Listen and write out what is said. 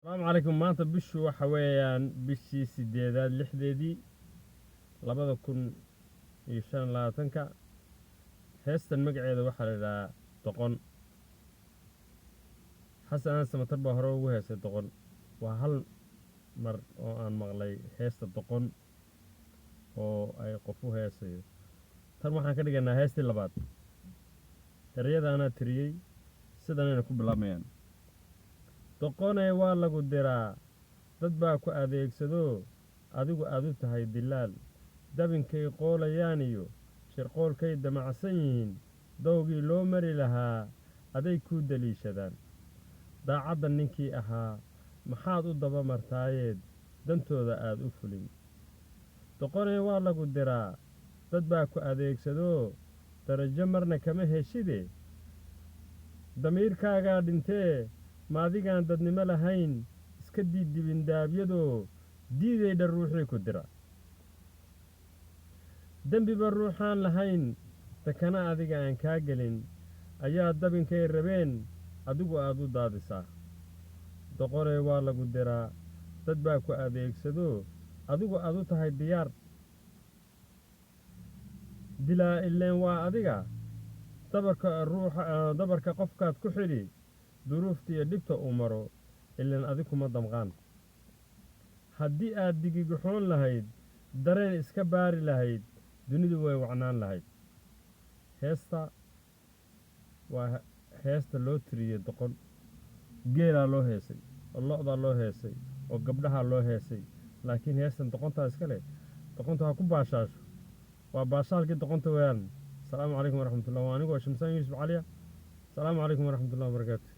السلام عليكم. maanta bishu waxa weeyaan bishii 8aad 6deedii 2025 heestan magaceeda waxa la yiraahdaa doqon. xasan samatar baa hore ugu heesay doqon. waa hal mar oo aan maqlay heesta doqon oo ay qof u heesayo. tan waxaan ka dhiganaa heestii labaad. erayada ana tiriyay sidanayna ku bilaabmayaan. doqonay waa lagu diraa dad baa ku adeegsado adigu aad u tahay dilaal dabinkay qoolayaan iyo shirqoolkay damacsan yihiin dowgii loo mari lahaa aday ku daliishadaan daacadda ninkii ahaa maxaad u daba martaayeed dantooda aad u fulin. doqonay waa lagu diraa dad baa ku adeegsado darajo marna kama heshide damiirkaagaa dhintee maadigaan dadnimo lahayn iska diiddibin daabyadoo diidaydha ruuxii ku dira dembiba ruuxaan lahayn takana adiga aan kaa gelin ayaa dabinkay rabeen adigu aad u daadisaa. doqonay waa lagu diraa dad baa ku adeegsado adigu aad u tahay diyaar dilaa ileen waa adiga dabarka qofkaad ku xidhi duruuftiiyo dhibta uu maro ilaan adig kuma damqaan. haddii aad digigaxoon lahayd dareen iska baari lahayd dunidu way wacnaan lahayd. heesta waa heesta loo tiriyey doqon. geelaa loo heesay oo lo'daa loo heesay oo gabdhahaa loo heesay laakiin heestan doqontaa iska leh. doqonta ha ku baashaasho waa baashaalkii doqonta weeyaan. asalaamu calaykum waraxmatullahi. waa anigoo shamsaan yuusuf caliya. asalaamu calaykum waraxmatullahi wabarakaatu.